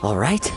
All right.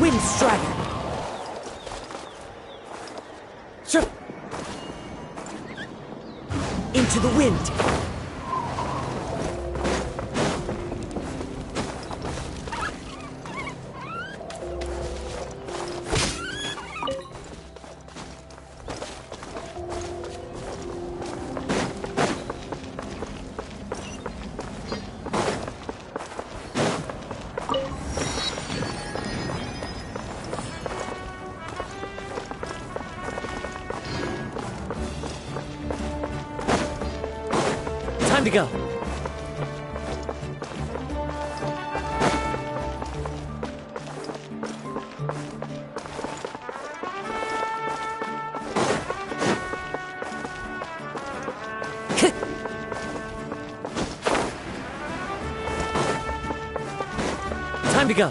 Wind Strider! Sure. Into the wind! Time to go. Time to go.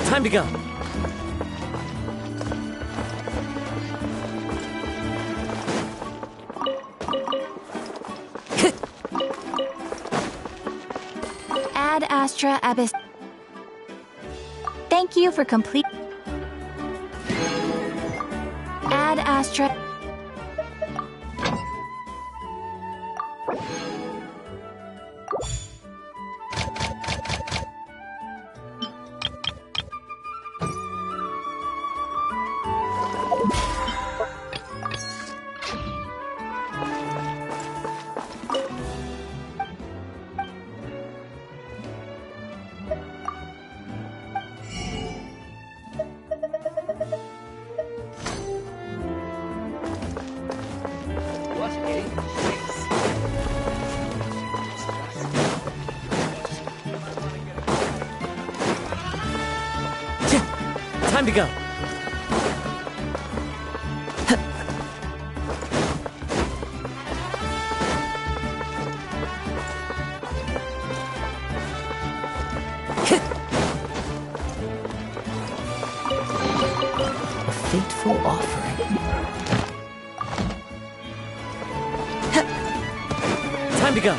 Time to go. Ad Astra Abyss. Thank you for complete. Ad Astra. Time to go. A fateful offering. Time to go.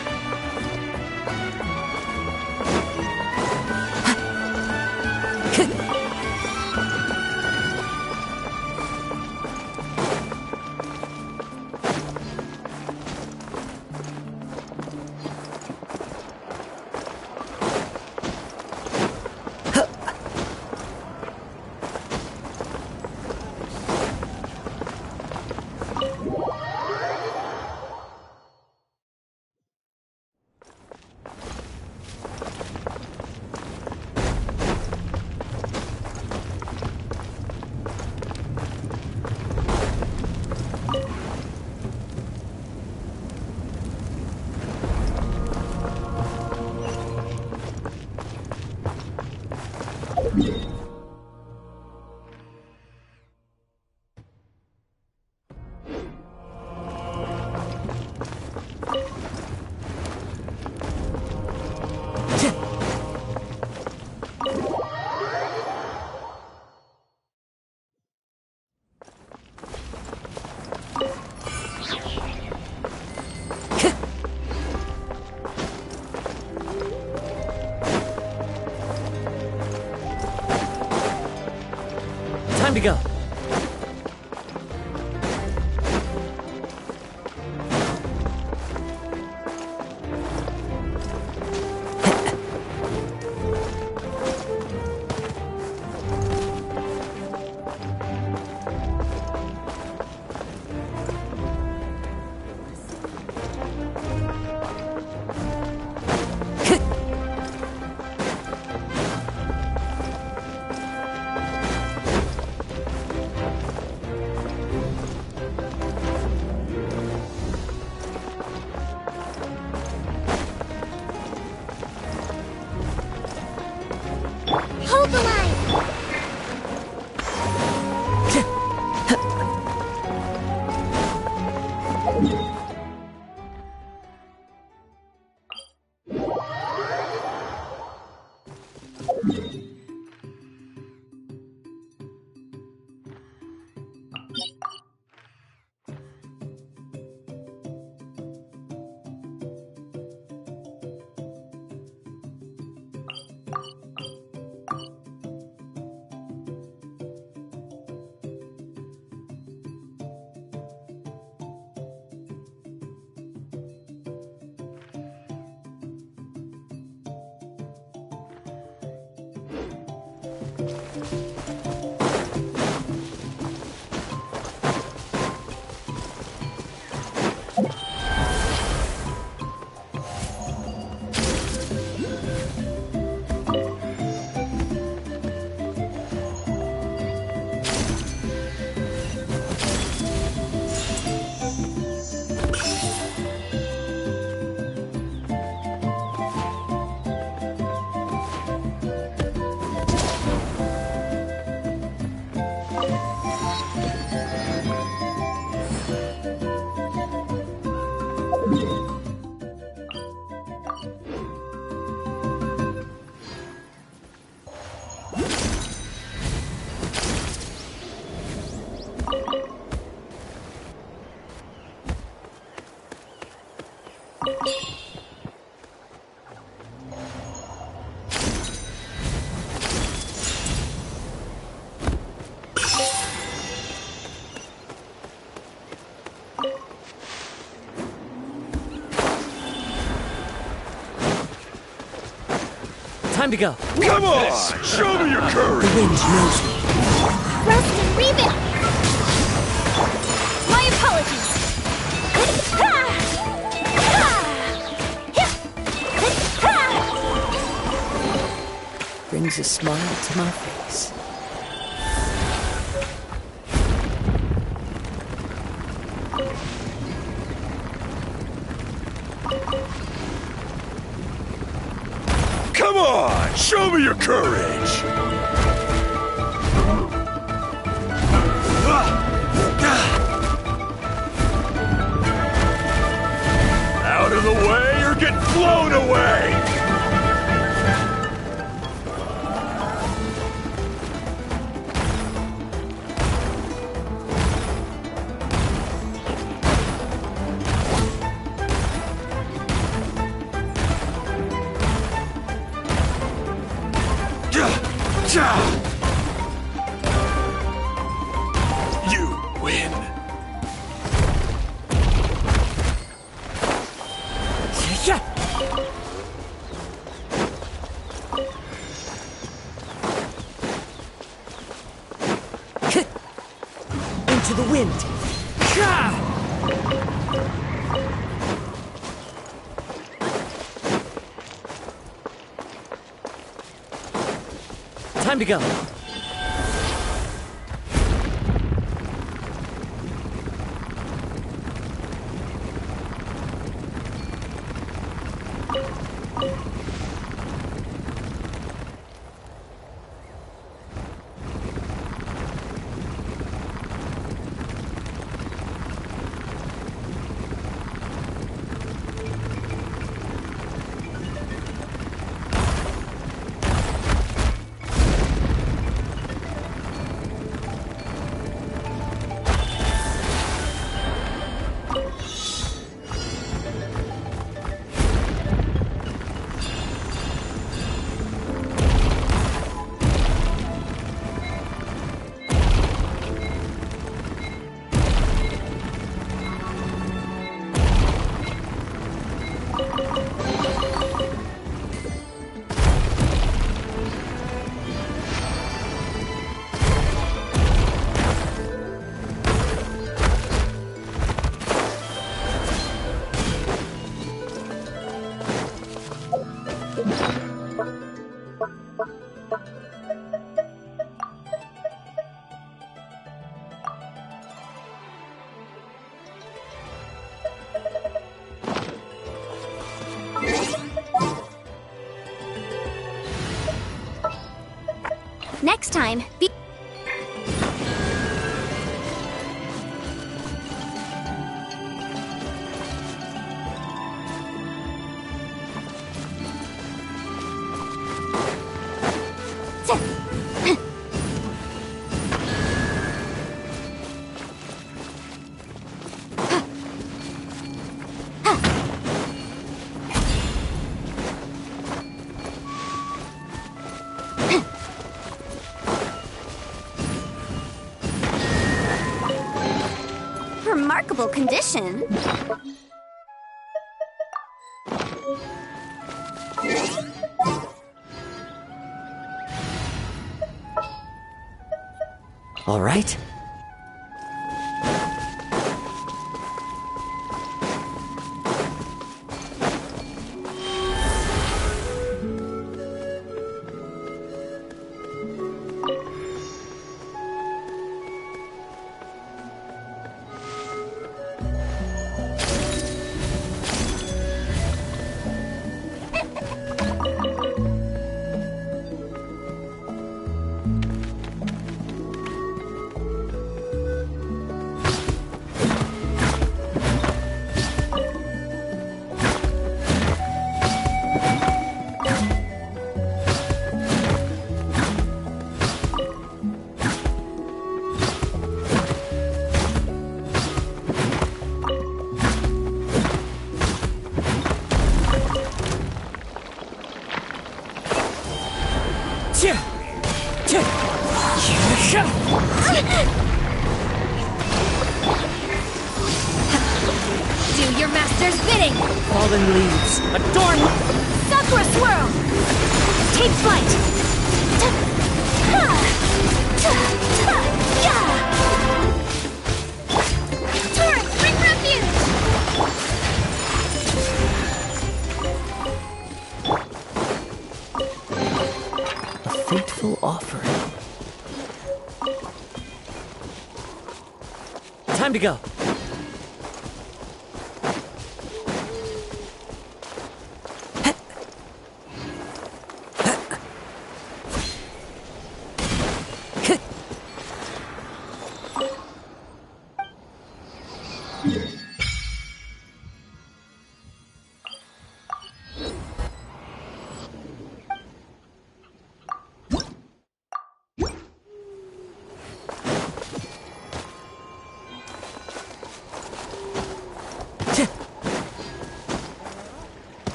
Time to go. Hold the line! Time to go. Come on! Show me your courage! The wind knows me. Rest and rebuild! My apologies! Brings a smile to my face. Come on! Show me your courage! Out of the way or get blown away! Cha! You win. Yeah. Into the wind. Time to go. Next time, be... Remarkable condition. All right. Do your master's bidding! Fallen leaves, adorn. Sakura swirl! Take flight! Torrent, bring refuge! A fateful offering. Time to go.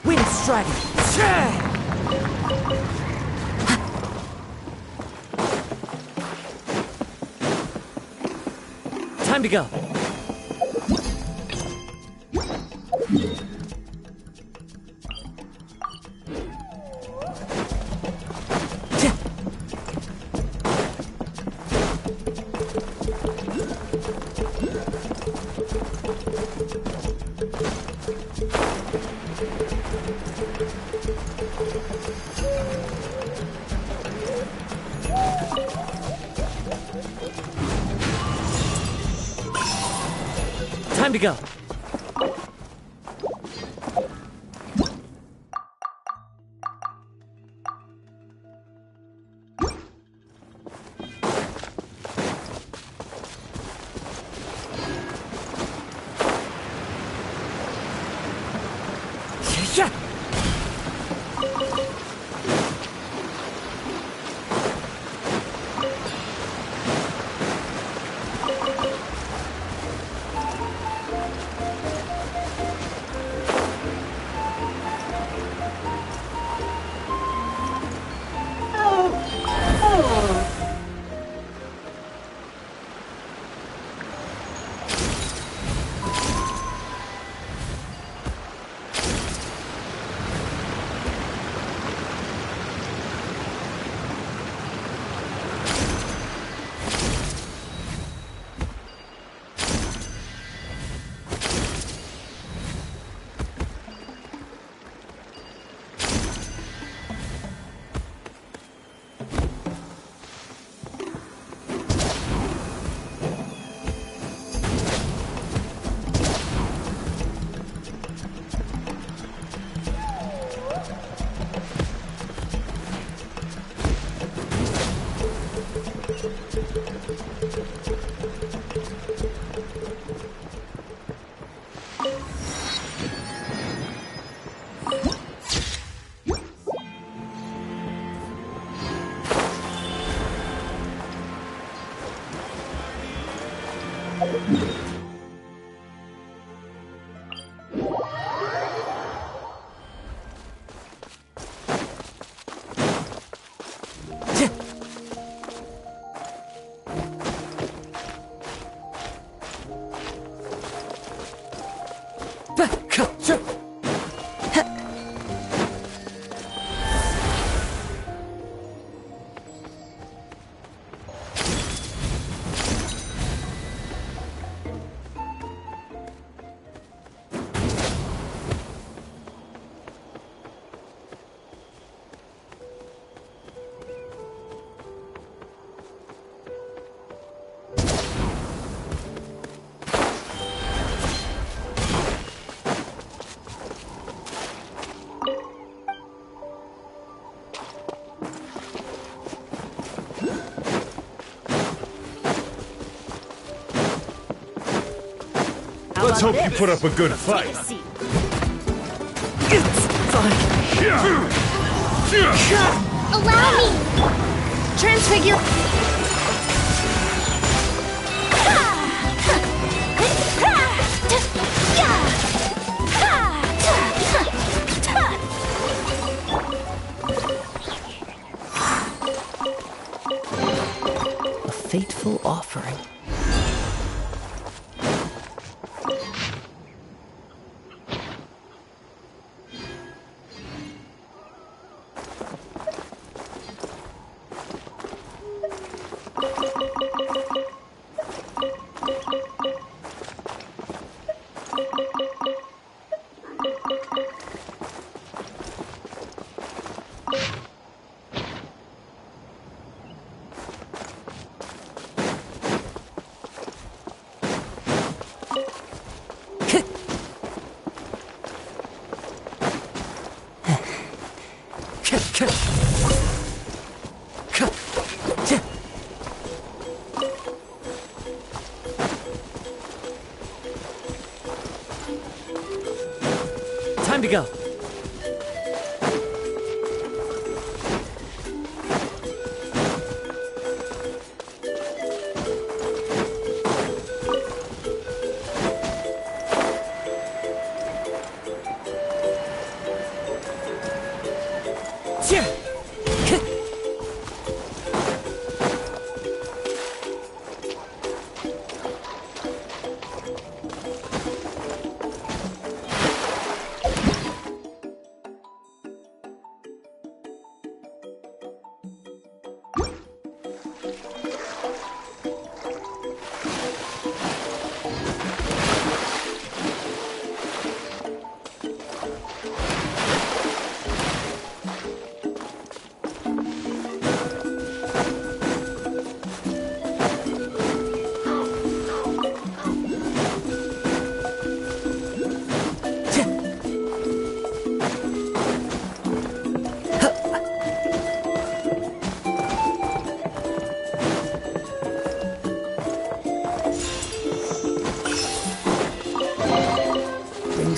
Wind Strider! Time to go. Time to go. Yeah. Let's hope you put up a good fight. It's fine. Allow me! Transfigure... A fateful offering.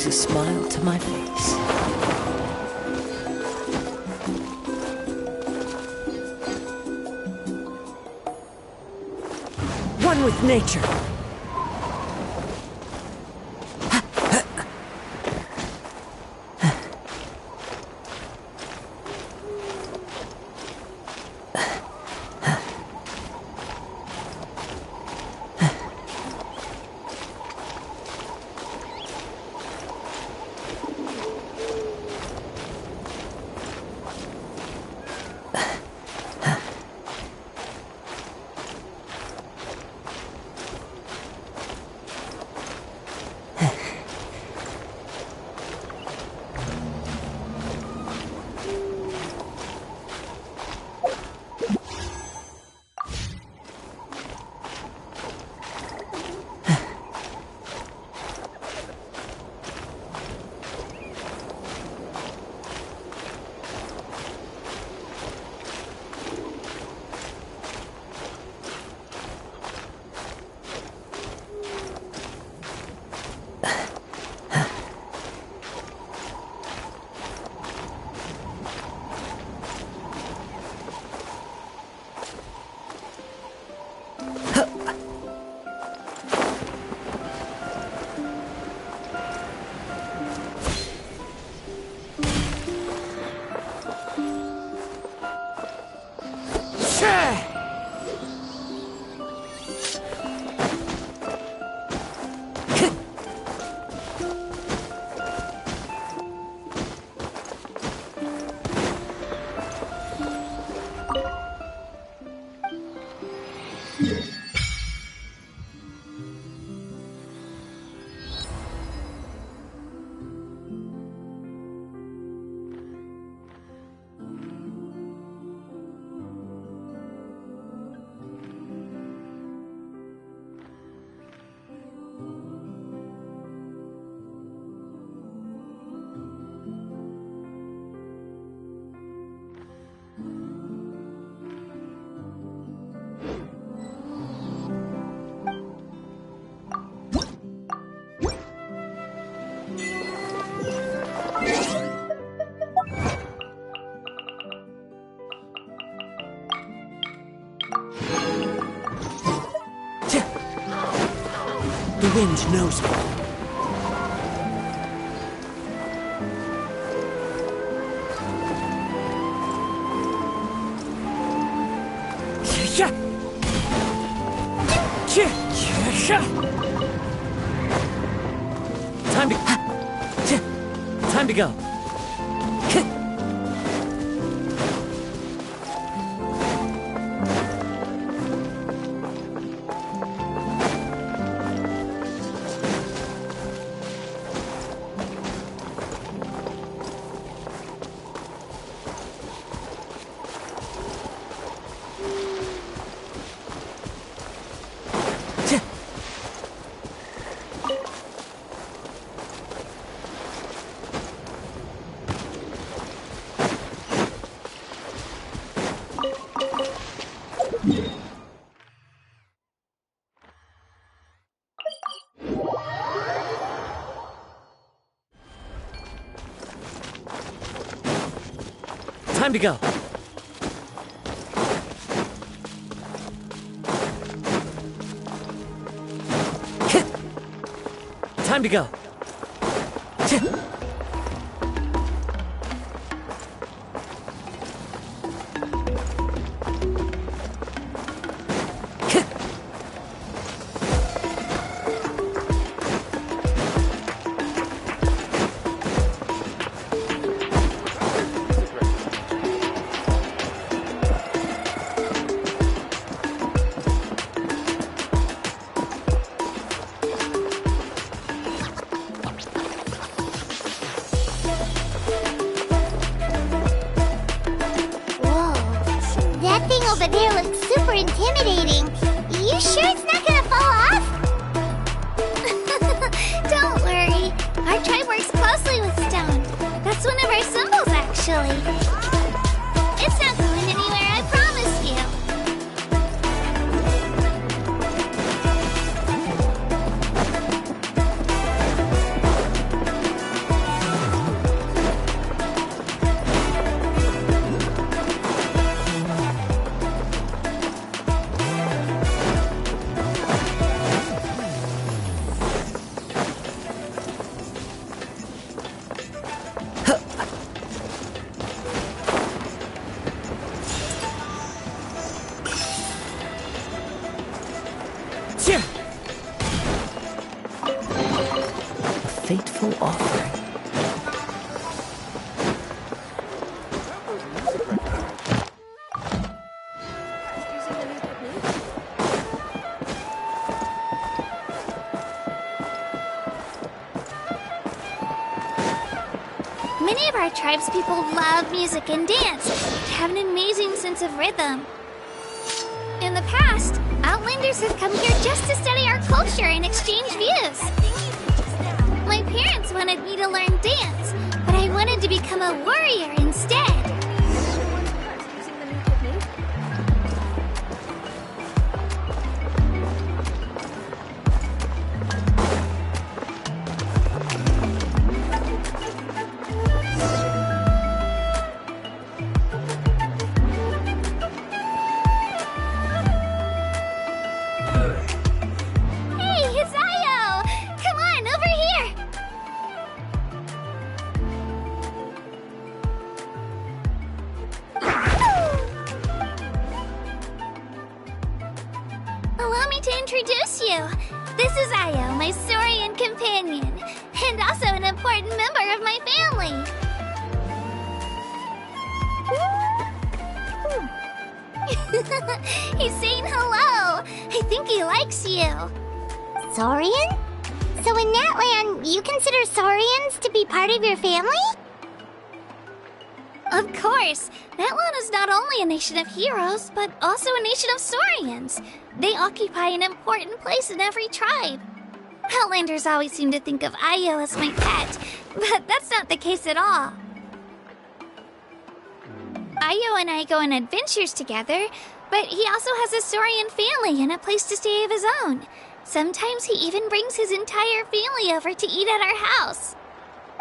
brings a smile to my face. One with nature. The wind knows me. Time to go. Time to go. Time to go. Over there looks super intimidating. You sure it's not gonna fall off? Don't worry. Our tribe works closely with stone. That's one of our symbols, actually. It's not going anywhere, I promise you. Achoo! A fateful offering. Many of our tribe's people love music and dance. They have an amazing sense of rhythm. In the past, Outlanders have come here just to study our culture and exchange views. My parents wanted me to learn dance, but I wanted to become a warrior instead. Allow me to introduce you. This is Io, my Saurian companion, and also an important member of my family. He's saying hello. I think he likes you. Saurian? So in that land, you consider Saurians to be part of your family? Of course. Natlan is not only a nation of heroes, but also a nation of Saurians. They occupy an important place in every tribe. Outlanders always seem to think of Io as my pet, but that's not the case at all. Io and I go on adventures together, but he also has a Saurian family and a place to stay of his own. Sometimes he even brings his entire family over to eat at our house.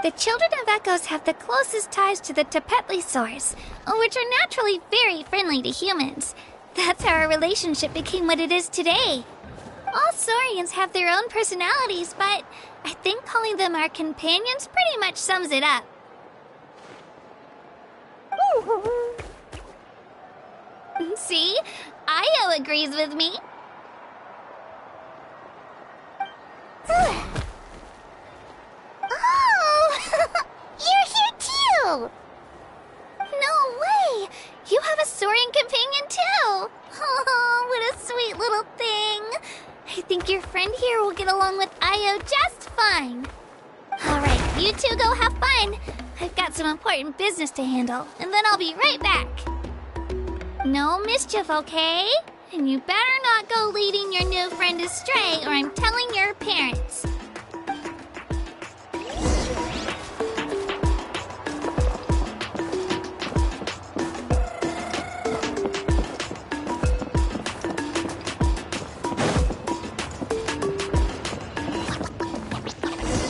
The children of Echoes have the closest ties to the Tepetlisaurs, which are naturally very friendly to humans. That's how our relationship became what it is today. All Saurians have their own personalities, but I think calling them our companions pretty much sums it up. See? Io agrees with me. Oh! You're here too! No way! You have a Saurian companion too! Oh, what a sweet little thing! I think your friend here will get along with Io just fine. Alright, you two go have fun. I've got some important business to handle, and then I'll be right back. No mischief, okay? And you better not go leading your new friend astray, or I'm telling your parents.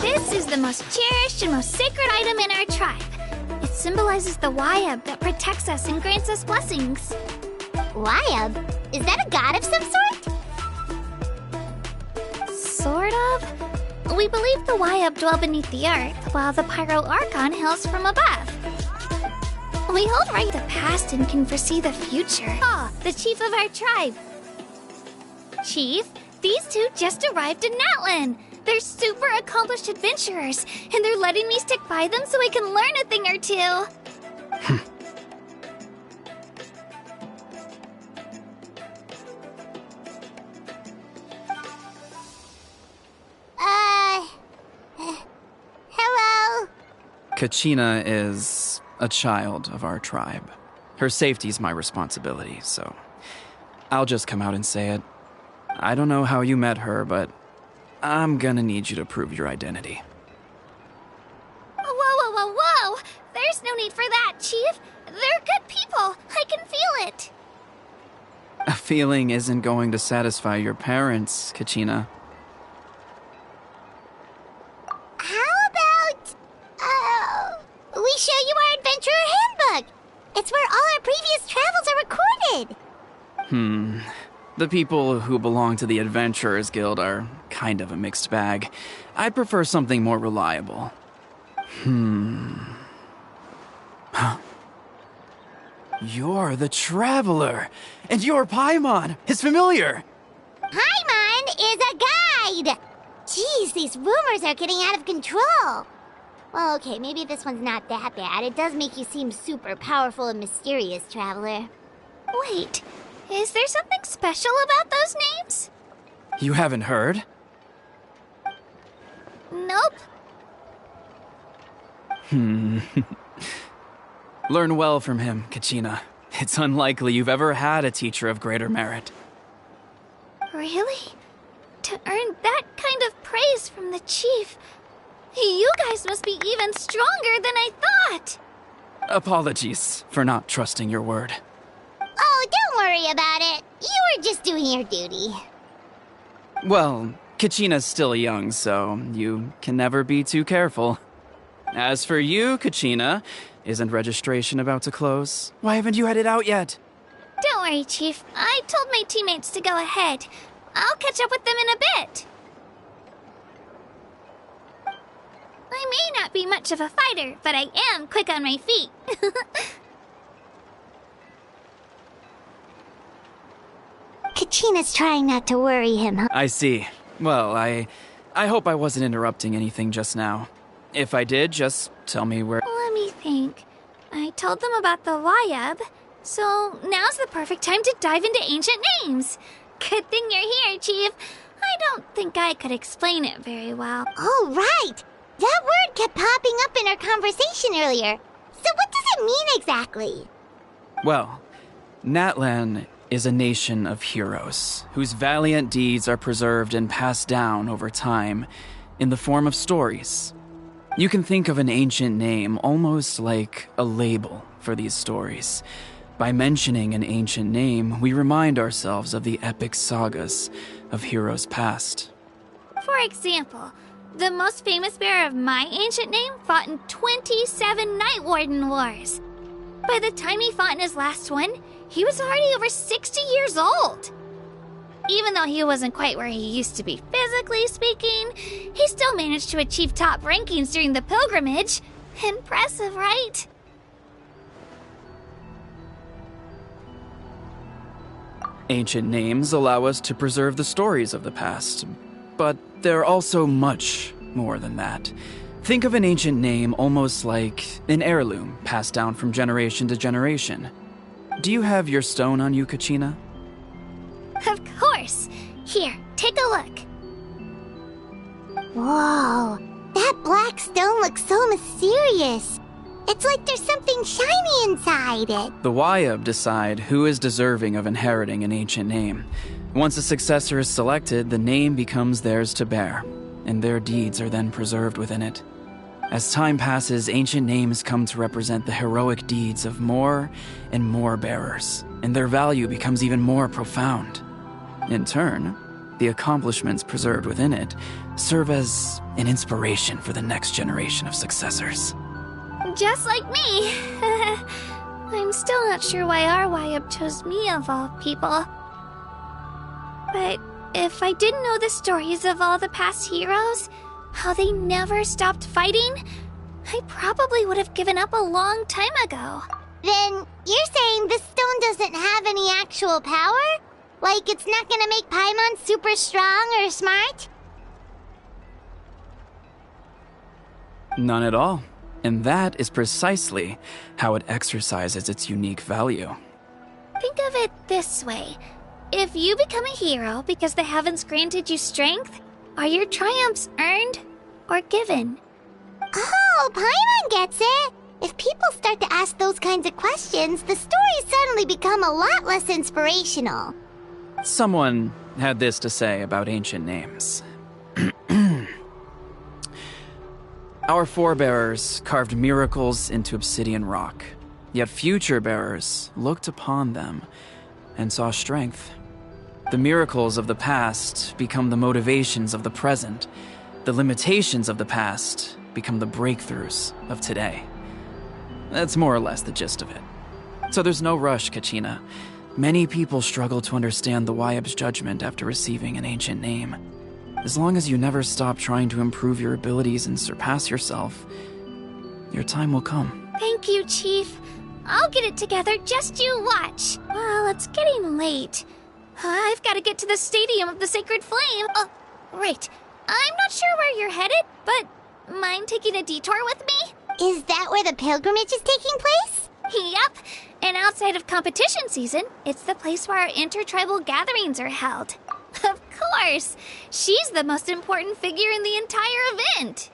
This is the most cherished and most sacred item in our tribe. It symbolizes the Wyab that protects us and grants us blessings. Wyab? Is that a god of some sort? Sort of. We believe the Wyab dwell beneath the earth, while the Pyro Archon hails from above. We hold right the past and can foresee the future. Ah, the chief of our tribe. Chief, these two just arrived in Natlan. They're super accomplished adventurers, and they're letting me stick by them so I can learn a thing or two. Hello? Kachina is a child of our tribe. Her safety's my responsibility, so I'll just come out and say it. I don't know how you met her, but I'm gonna need you to prove your identity. Whoa, whoa, whoa, whoa! There's no need for that, Chief. They're good people. I can feel it. A feeling isn't going to satisfy your parents, Kachina. How about, we show you our adventurer handbook? It's where all our previous travels are recorded. The people who belong to the Adventurers Guild are kind of a mixed bag. I'd prefer something more reliable. You're the Traveler, and you're Paimon, his familiar. Paimon is a guide! Jeez, these rumors are getting out of control. Well, okay, maybe this one's not that bad. It does make you seem super powerful and mysterious, Traveler. Wait, is there something special about those names? You haven't heard? Nope. Learn well from him, Kachina. It's unlikely you've ever had a teacher of greater merit. Really? To earn that kind of praise from the chief, you guys must be even stronger than I thought. Apologies for not trusting your word. Oh, don't worry about it. You were just doing your duty. Well, Kachina's still young, so you can never be too careful. As for you, Kachina, isn't registration about to close? Why haven't you headed out yet? Don't worry, Chief. I told my teammates to go ahead. I'll catch up with them in a bit. I may not be much of a fighter, but I am quick on my feet. Kachina's trying not to worry him, huh? I see. Well, I hope I wasn't interrupting anything just now. If I did, just tell me where... Let me think. I told them about the Wayab, so now's the perfect time to dive into ancient names. Good thing you're here, Chief. I don't think I could explain it very well. Oh, right! That word kept popping up in our conversation earlier. So what does it mean exactly? Well, Natlan is a nation of heroes whose valiant deeds are preserved and passed down over time in the form of stories. You can think of an ancient name almost like a label for these stories. By mentioning an ancient name, we remind ourselves of the epic sagas of heroes past. For example, the most famous bearer of my ancient name fought in 27 Night Warden Wars. By the time he fought in his last one, he was already over 60 years old. Even though he wasn't quite where he used to be physically speaking, he still managed to achieve top rankings during the pilgrimage. Impressive, right? Ancient names allow us to preserve the stories of the past, but they're also much more than that. Think of an ancient name almost like an heirloom passed down from generation to generation. Do you have your stone on you, Kachina? Of course. Here, take a look. Whoa, that black stone looks so mysterious. It's like there's something shiny inside it. The Wayab decide who is deserving of inheriting an ancient name. Once a successor is selected, the name becomes theirs to bear, and their deeds are then preserved within it. As time passes, ancient names come to represent the heroic deeds of more and more bearers, and their value becomes even more profound. In turn, the accomplishments preserved within it serve as an inspiration for the next generation of successors. Just like me. I'm still not sure why our Wayab chose me of all people. But if I didn't know the stories of all the past heroes, how they never stopped fighting, I probably would have given up a long time ago. Then you're saying this stone doesn't have any actual power? Like it's not gonna make Paimon super strong or smart? None at all. And that is precisely how it exercises its unique value. Think of it this way. If you become a hero because the heavens granted you strength, are your triumphs earned or given? Oh, Paimon gets it! If people start to ask those kinds of questions, the stories suddenly become a lot less inspirational. Someone had this to say about ancient names. Our forebears carved miracles into obsidian rock, yet future bearers looked upon them and saw strength. The miracles of the past become the motivations of the present. The limitations of the past become the breakthroughs of today. That's more or less the gist of it. So there's no rush, Kachina. Many people struggle to understand the Wayab's judgment after receiving an ancient name. As long as you never stop trying to improve your abilities and surpass yourself, your time will come. Thank you, Chief. I'll get it together, just you watch. Well, it's getting late. I've got to get to the Stadium of the Sacred Flame. Oh, right. I'm not sure where you're headed, but mind taking a detour with me? Is that where the pilgrimage is taking place? Yep. And outside of competition season, it's the place where our intertribal gatherings are held. Of course. She's the most important figure in the entire event.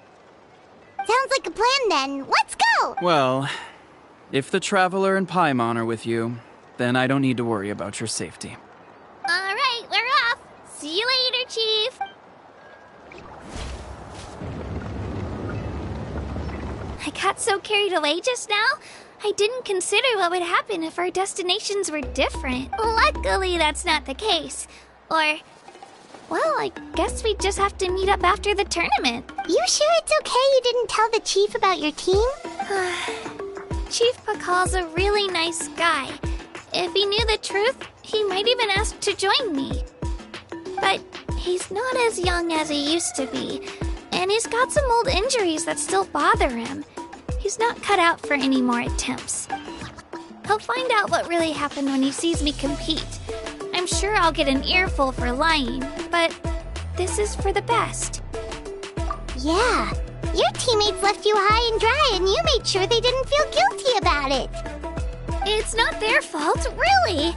Sounds like a plan then. Let's go! Well, if the Traveler and Paimon are with you, then I don't need to worry about your safety. All right, we're off. See you later, Chief. I got so carried away just now, I didn't consider what would happen if our destinations were different. Luckily, that's not the case. Or, well, I guess we just have to meet up after the tournament. You sure it's okay you didn't tell the chief about your team? Chief Pakal's a really nice guy. If he knew the truth, he might even ask to join me. But he's not as young as he used to be, and he's got some old injuries that still bother him. He's not cut out for any more attempts. He'll find out what really happened when he sees me compete. I'm sure I'll get an earful for lying, but this is for the best. Yeah, your teammates left you high and dry and you made sure they didn't feel guilty about it. It's not their fault, really.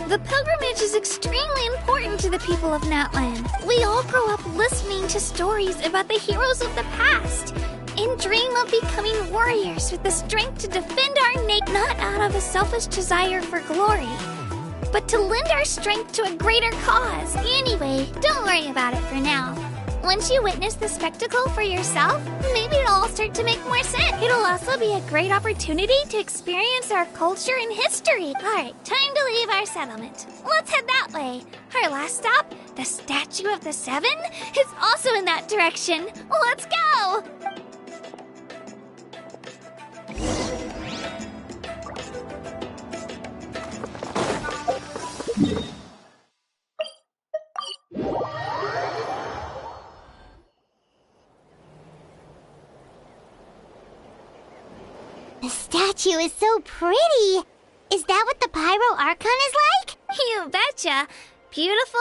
The pilgrimage is extremely important to the people of Natlan. We all grow up listening to stories about the heroes of the past and dream of becoming warriors with the strength to defend our nation, not out of a selfish desire for glory, but to lend our strength to a greater cause. Anyway, don't worry about it for now. Once you witness the spectacle for yourself, maybe it'll all start to make more sense. It'll also be a great opportunity to experience our culture and history. Alright, time to leave our settlement. Let's head that way. Our last stop, the Statue of the Seven, is also in that direction. Let's go! The statue is so pretty. Is that what the Pyro Archon is like? You betcha. Beautiful,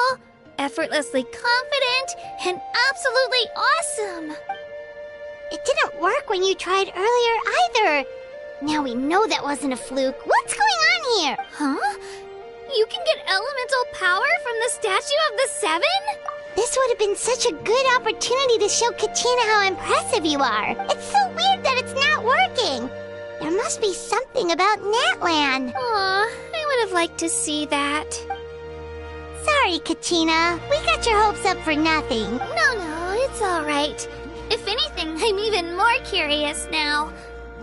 effortlessly confident, and absolutely awesome. It didn't work when you tried earlier either. Now we know that wasn't a fluke. What's going on here? Huh? You can get elemental power from the Statue of the Seven? This would have been such a good opportunity to show Katina how impressive you are. It's so weird that it's not working. There must be something about Natlan. Aw, I would have liked to see that. Sorry, Katina. We got your hopes up for nothing. No, it's all right. If anything, I'm even more curious now.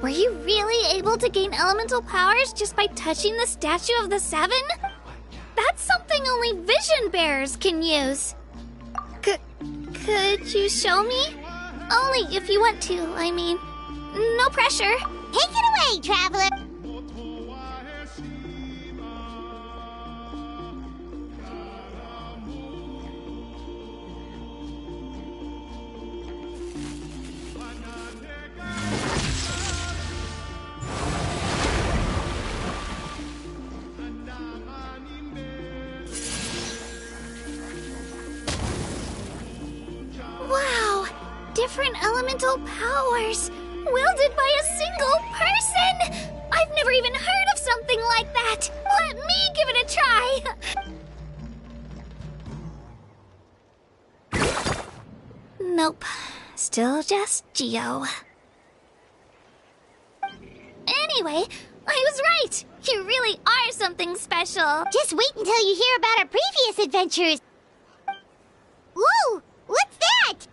Were you really able to gain elemental powers just by touching the Statue of the Seven? That's something only vision bearers can use. Could you show me? Only if you want to, I mean. No pressure. Take it away, Traveler. Wow! Different elemental powers, wielded by a single person! I've never even heard of something like that! Let me give it a try! Nope. Still just Geo. Anyway, I was right! You really are something special! Just wait until you hear about our previous adventures. Whoa! What's that?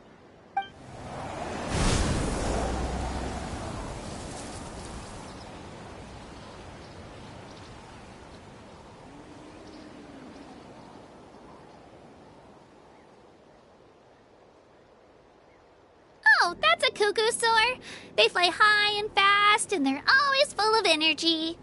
Oh, that's a cuckoo soar. They fly high and fast, and they're always full of energy.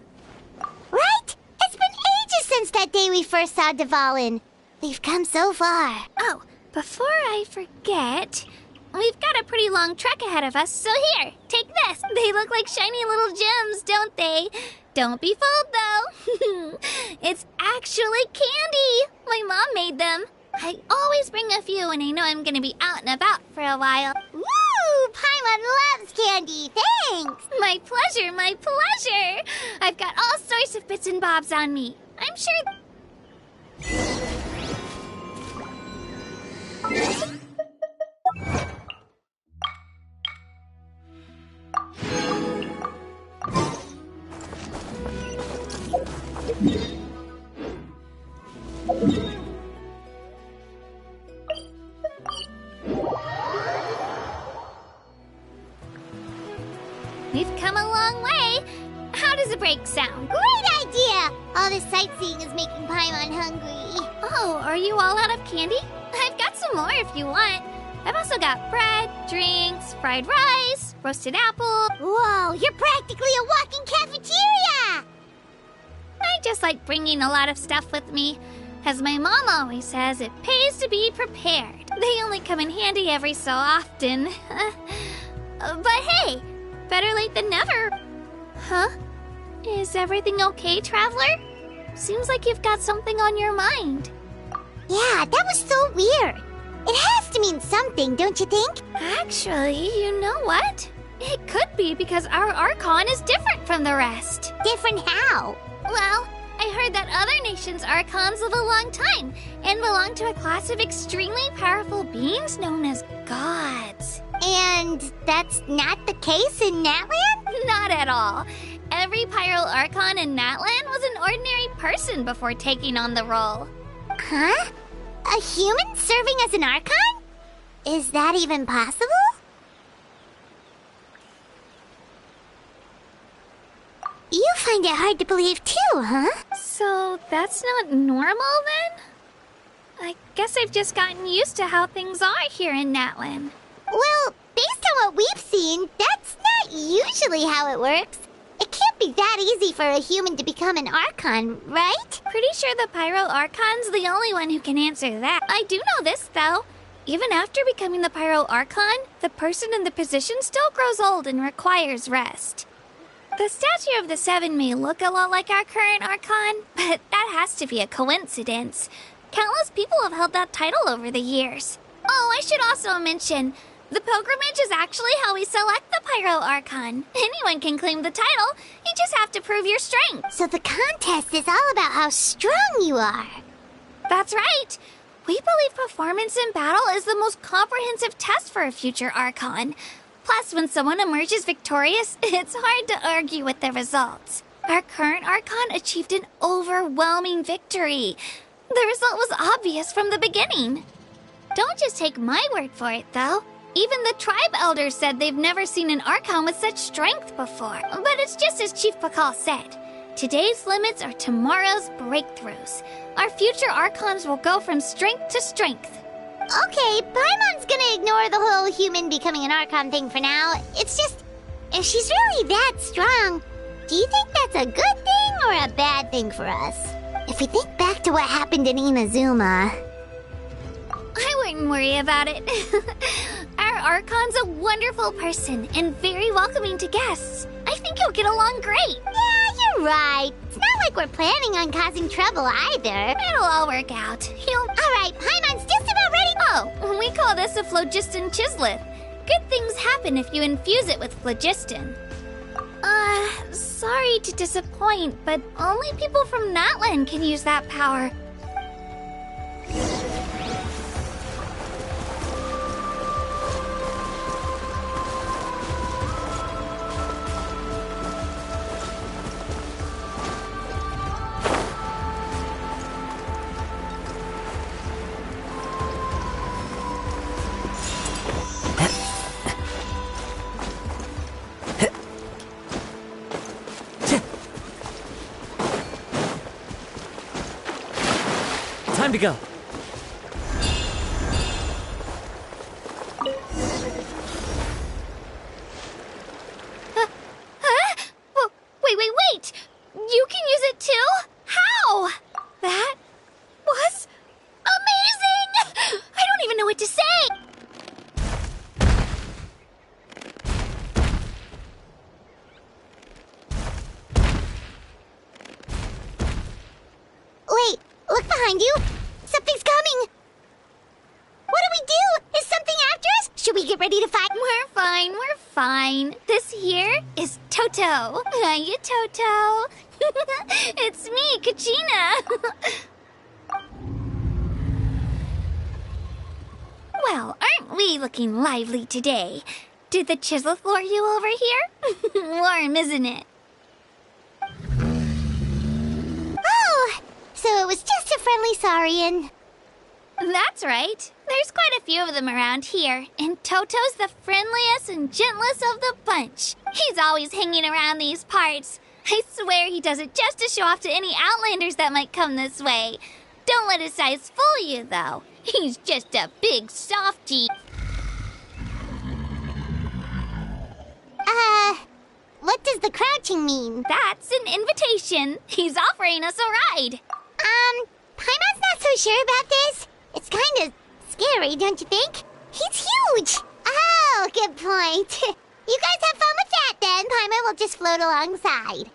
Right? It's been ages since that day we first saw Dvalin. We've come so far. Oh, before I forget, we've got a pretty long trek ahead of us, so here, take this. They look like shiny little gems, don't they? Don't be fooled, though. It's actually candy. My mom made them. I always bring a few when I know I'm gonna be out and about for a while. Woo! Paimon loves candy. Thanks. My pleasure, my pleasure. I've got all sorts of bits and bobs on me. I'm sure... We've come a long way. How does a break sound? Great idea! All this sightseeing is making Paimon hungry. Oh, are you all out of candy? I've got some more if you want. I've also got bread, drinks, fried rice, roasted apple. Whoa, you're practically a walking cafeteria! I just like bringing a lot of stuff with me. As my mom always says, it pays to be prepared. They only come in handy every so often. But hey, better late than never. Huh? Is everything okay, Traveler? Seems like you've got something on your mind. Yeah, that was so weird. It has to mean something, don't you think? Actually, you know what? It could be because our Archon is different from the rest. Different how? Well, I heard that other nations' Archons live a long time and belong to a class of extremely powerful beings known as gods. And that's not the case in Natlan? Not at all. Every Pyro Archon in Natlan was an ordinary person before taking on the role. Huh? A human serving as an Archon? Is that even possible? You find it hard to believe too, huh? So that's not normal then? I guess I've just gotten used to how things are here in Natlan. Well, based on what we've seen, that's not usually how it works. It can't be that easy for a human to become an Archon, right? Pretty sure the Pyro Archon's the only one who can answer that. I do know this, though. Even after becoming the Pyro Archon, the person in the position still grows old and requires rest. The statue of the Seven may look a lot like our current Archon, but that has to be a coincidence. Countless people have held that title over the years. Oh, I should also mention, the pilgrimage is actually how we select the Pyro Archon. Anyone can claim the title, you just have to prove your strength. So the contest is all about how strong you are. That's right. We believe performance in battle is the most comprehensive test for a future Archon. Plus, when someone emerges victorious, it's hard to argue with the results. Our current Archon achieved an overwhelming victory. The result was obvious from the beginning. Don't just take my word for it, though. Even the tribe elders said they've never seen an Archon with such strength before. But it's just as Chief Pakal said. Today's limits are tomorrow's breakthroughs. Our future Archons will go from strength to strength. Okay, Paimon's gonna ignore the whole human becoming an Archon thing for now. It's just, if she's really that strong, do you think that's a good thing or a bad thing for us? If we think back to what happened in Inazuma... I wouldn't worry about it. Our Archon's a wonderful person and very welcoming to guests. I think you'll get along great. Yeah, you're right. It's not like we're planning on causing trouble either. It'll all work out. Alright, Paimon's just about ready. Oh, we call this a phlogiston chisleth. Good things happen if you infuse it with phlogiston. Sorry to disappoint, but only people from Natlan can use that power. Time to go. Wait! You can use it too? How? That was amazing! I don't even know what to say! Wait, look behind you. something's coming! What do we do? Is something after us? Should we get ready to fight? We're fine. This here is Toto. Hiya, Toto. It's me, Kachina. Well, aren't we looking lively today? Did the chisel lure you over here? Warm, isn't it? Oh, so it was just a friendly saurian. That's right. There's quite a few of them around here, and Toto's the friendliest and gentlest of the bunch. He's always hanging around these parts. I swear he does it just to show off to any outlanders that might come this way. Don't let his size fool you, though. He's just a big softie. What does the crouching mean? That's an invitation. He's offering us a ride. Paimon's not so sure about this. It's kind of scary, don't you think? He's huge! Oh, good point. You guys have fun with that then. Paimon will just float alongside.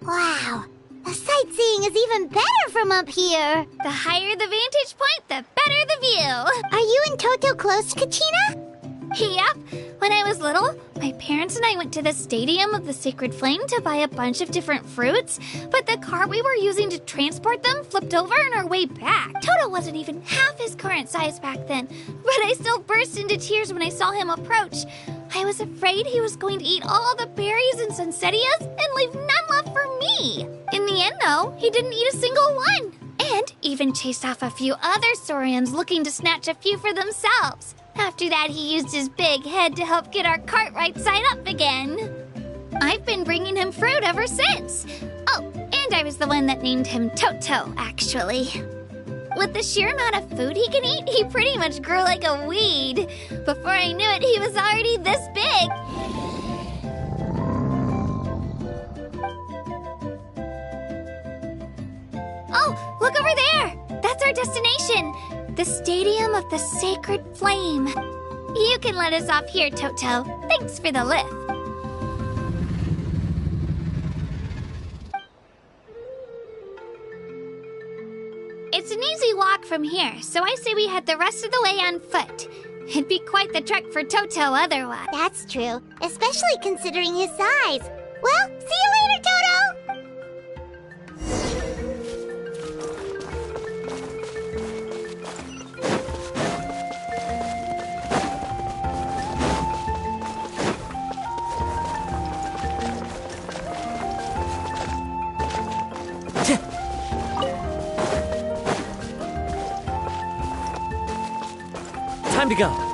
Wow, the sightseeing is even better from up here. The higher the vantage point, the better the view. Are you and Toto close, Kachina? Yep. When I was little, my parents and I went to the Stadium of the Sacred Flame to buy a bunch of different fruits, but the car we were using to transport them flipped over on our way back. Toto wasn't even half his current size back then, but I still burst into tears when I saw him approach. I was afraid he was going to eat all the berries and sunsettias and leave none left for me. In the end, though, he didn't eat a single one, and even chased off a few other saurians looking to snatch a few for themselves. After that, he used his big head to help get our cart right side up again. I've been bringing him fruit ever since. Oh, and I was the one that named him Toto, actually. With the sheer amount of food he can eat, he pretty much grew like a weed. Before I knew it, he was already this big. Oh, look over there! That's our destination! The Stadium of the Sacred Flame. You can let us off here, Toto. Thanks for the lift. It's an easy walk from here, so I say we head the rest of the way on foot. It'd be quite the trek for Toto otherwise. That's true, especially considering his size. Well, see you later, Toto! Time to go.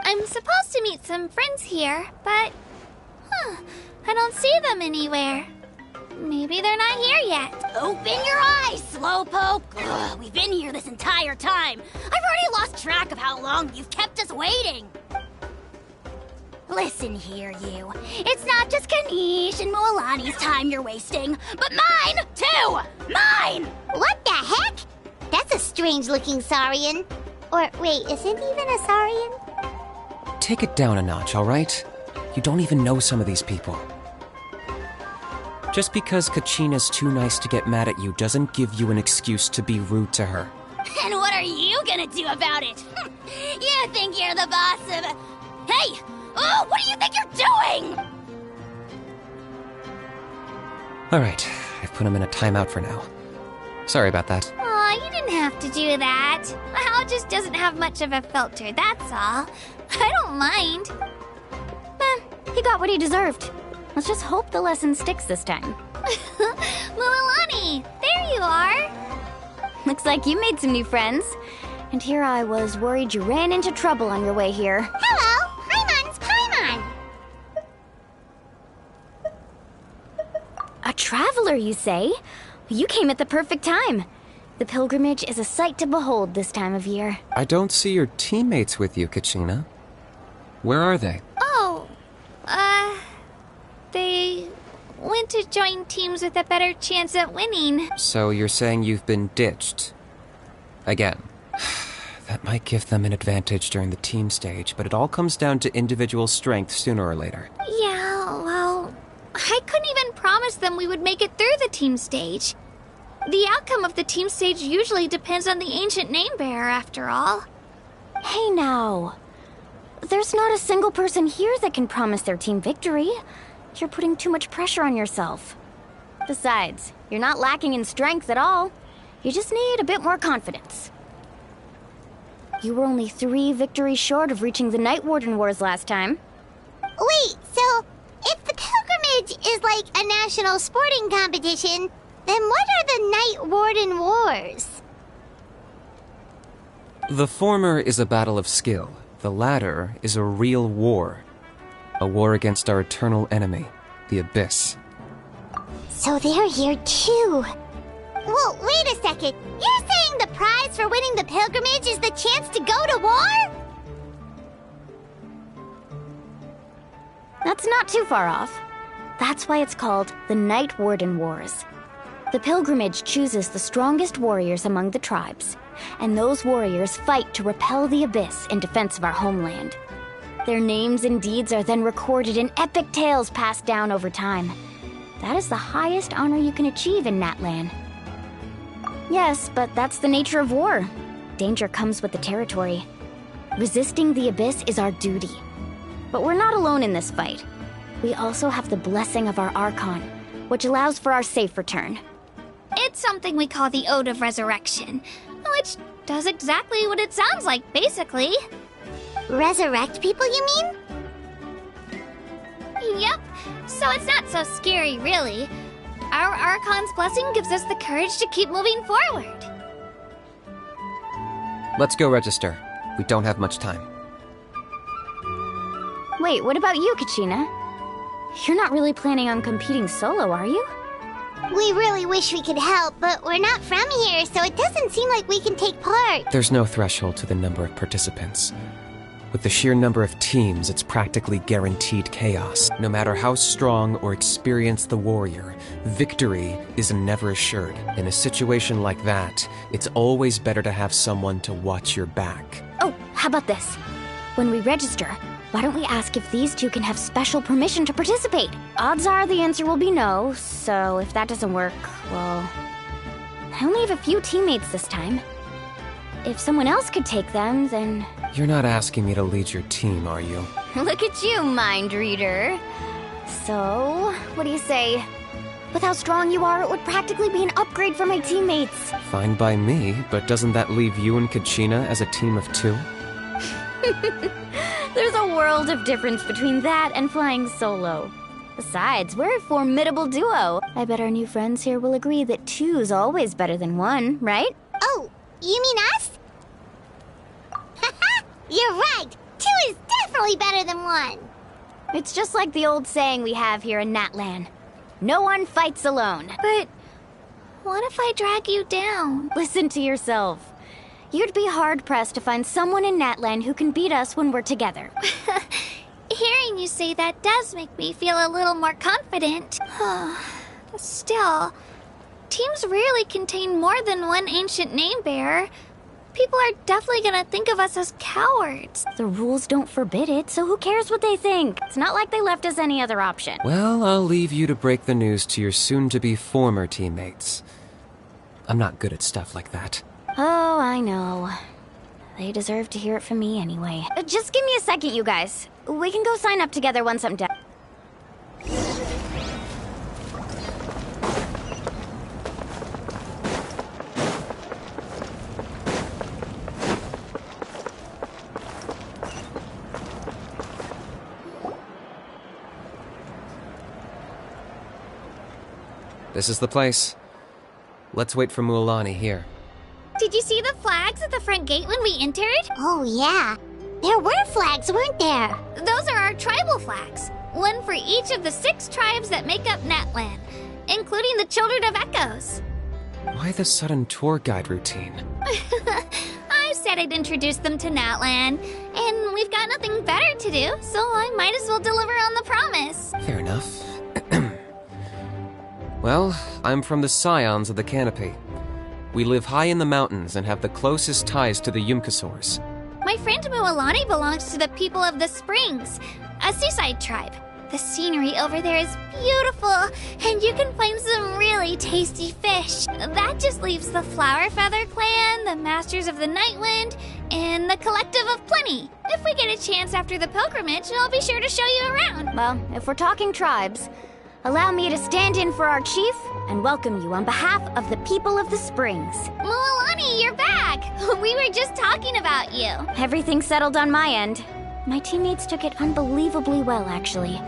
I'm supposed to meet some friends here, but... I don't see them anywhere. Maybe they're not here yet. Open your eyes, Slowpoke! Ugh, we've been here this entire time. I've already lost track of how long you've kept us waiting. Listen here, you. It's not just Kanish and Moalani's time you're wasting, but mine, too! Mine! What the heck? That's a strange-looking saurian. Or, wait, is it even a saurian? Take it down a notch, all right? You don't even know some of these people. Just because Kachina's too nice to get mad at you doesn't give you an excuse to be rude to her. And what are you gonna do about it? You think you're the boss of... Hey! Oh, what do you think you're doing? All right, I've put him in a timeout for now. Sorry about that. Aw, you didn't have to do that. My owl just doesn't have much of a filter, that's all. I don't mind. He got what he deserved. Let's just hope the lesson sticks this time. Lililani, there you are. Looks like you made some new friends. And here I was worried you ran into trouble on your way here. Hello, Paimon's Paimon. A traveler, you say? You came at the perfect time. The pilgrimage is a sight to behold this time of year. I don't see your teammates with you, Kachina. Where are they? Oh, they went to join teams with a better chance at winning. So you're saying you've been ditched? Again. That might give them an advantage during the team stage, but it all comes down to individual strength sooner or later. Yeah, well, I couldn't even promise them we would make it through the team stage. The outcome of the team stage usually depends on the ancient name bearer, after all. Hey now. There's not a single person here that can promise their team victory. You're putting too much pressure on yourself. Besides, you're not lacking in strength at all. You just need a bit more confidence. You were only 3 victories short of reaching the Night Warden Wars last time. Wait, so if the pilgrimage is like a national sporting competition, then what are the Night Warden Wars? The former is a battle of skill. The latter is a real war. A war against our eternal enemy, the Abyss. So they're here too. Well, wait a second. You're saying the prize for winning the pilgrimage is the chance to go to war? That's not too far off. That's why it's called the Night Warden Wars. The pilgrimage chooses the strongest warriors among the tribes, and those warriors fight to repel the Abyss in defense of our homeland. Their names and deeds are then recorded in epic tales passed down over time. That is the highest honor you can achieve in Natlan. Yes, but that's the nature of war. Danger comes with the territory. Resisting the Abyss is our duty. But we're not alone in this fight. We also have the blessing of our Archon, which allows for our safe return. It's something we call the Ode of Resurrection, which does exactly what it sounds like, basically. Resurrect people, you mean? Yep, so it's not so scary, really. Our Archon's blessing gives us the courage to keep moving forward. Let's go register. We don't have much time. Wait, what about you, Kachina? You're not really planning on competing solo, are you? We really wish we could help, but we're not from here, so it doesn't seem like we can take part. There's no threshold to the number of participants. With the sheer number of teams, it's practically guaranteed chaos. No matter how strong or experienced the warrior, victory is never assured. In a situation like that, it's always better to have someone to watch your back. Oh, how about this? When we register, why don't we ask if these two can have special permission to participate? Odds are the answer will be no, so if that doesn't work, well... I only have a few teammates this time. If someone else could take them, then... You're not asking me to lead your team, are you? Look at you, mind reader. So, what do you say? With how strong you are, it would practically be an upgrade for my teammates. Fine by me, but doesn't that leave you and Kachina as a team of 2? There's a world of difference between that and flying solo. Besides, we're a formidable duo. I bet our new friends here will agree that 2's always better than 1, right? Oh, you mean us? You're right! 2 is definitely better than 1! It's just like the old saying we have here in Natlan. No one fights alone. But what if I drag you down? Listen to yourself. You'd be hard-pressed to find someone in Natlan who can beat us when we're together. Hearing you say that does make me feel a little more confident. Still, teams rarely contain more than one ancient name-bearer. People are definitely gonna think of us as cowards. The rules don't forbid it, so who cares what they think? It's not like they left us any other option. Well, I'll leave you to break the news to your soon-to-be former teammates. I'm not good at stuff like that. Oh, I know. They deserve to hear it from me anyway. Just give me a second, you guys. We can go sign up together once I'm done. This is the place. Let's wait for Mualani here. Did you see the flags at the front gate when we entered? Oh, yeah. There were flags, weren't there? Those are our tribal flags. One for each of the 6 tribes that make up Natlan, including the Children of Echoes. Why the sudden tour guide routine? I said I'd introduce them to Natlan, and we've got nothing better to do, so I might as well deliver on the promise. Fair enough. Well, I'm from the Scions of the Canopy. We live high in the mountains and have the closest ties to the Yumkasaurs. My friend Mualani belongs to the people of the Springs, a seaside tribe. The scenery over there is beautiful, and you can find some really tasty fish. That just leaves the Flower Feather Clan, the Masters of the Nightwind, and the Collective of Plenty. If we get a chance after the pilgrimage, I'll be sure to show you around. Well, if we're talking tribes, allow me to stand in for our chief and welcome you on behalf of the people of the Springs. Mualani, you're back! We were just talking about you. Everything's settled on my end. My teammates took it unbelievably well, actually.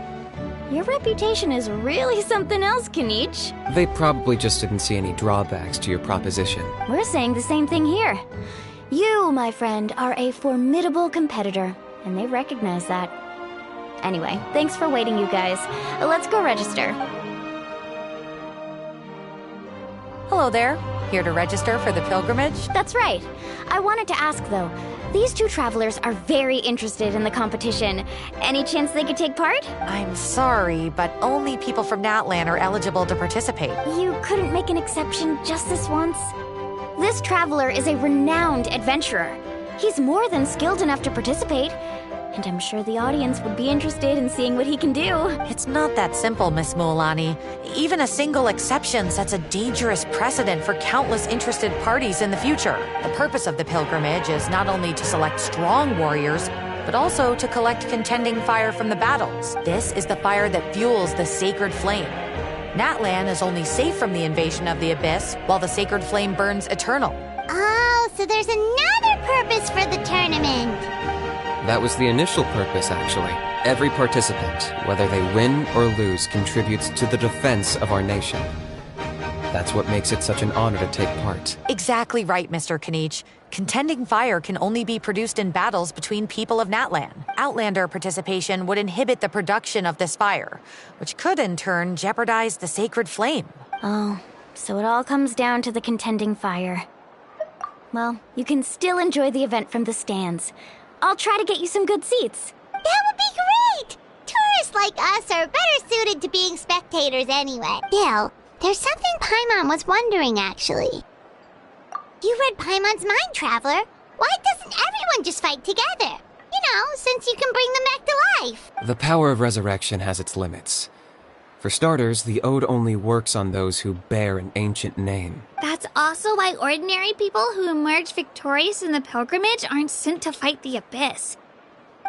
Your reputation is really something else, Kanich. They probably just didn't see any drawbacks to your proposition. We're saying the same thing here. You, my friend, are a formidable competitor, and they recognize that. Anyway, thanks for waiting, you guys. Let's go register. Hello there. Here to register for the pilgrimage? That's right. I wanted to ask, though. These 2 travelers are very interested in the competition. Any chance they could take part? I'm sorry, but only people from Natlan are eligible to participate. You couldn't make an exception just this once? This traveler is a renowned adventurer. He's more than skilled enough to participate, and I'm sure the audience would be interested in seeing what he can do. It's not that simple, Miss Mualani. Even a single exception sets a dangerous precedent for countless interested parties in the future. The purpose of the pilgrimage is not only to select strong warriors, but also to collect contending fire from the battles. This is the fire that fuels the sacred flame. Natlan is only safe from the invasion of the Abyss, while the sacred flame burns eternal. Oh, so there's another purpose for the tournament. That was the initial purpose, actually. Every participant, whether they win or lose, contributes to the defense of our nation. That's what makes it such an honor to take part. Exactly right, Mr. Kanich. Contending fire can only be produced in battles between people of Natlan. Outlander participation would inhibit the production of this fire, which could in turn jeopardize the sacred flame. Oh, so it all comes down to the contending fire. Well, you can still enjoy the event from the stands. I'll try to get you some good seats. That would be great! Tourists like us are better suited to being spectators anyway. Bill, there's something Paimon was wondering, actually. You read Paimon's mind, Traveler. Why doesn't everyone just fight together? You know, since you can bring them back to life. The power of resurrection has its limits. For starters, the ode only works on those who bear an ancient name. That's also why ordinary people who emerge victorious in the pilgrimage aren't sent to fight the Abyss.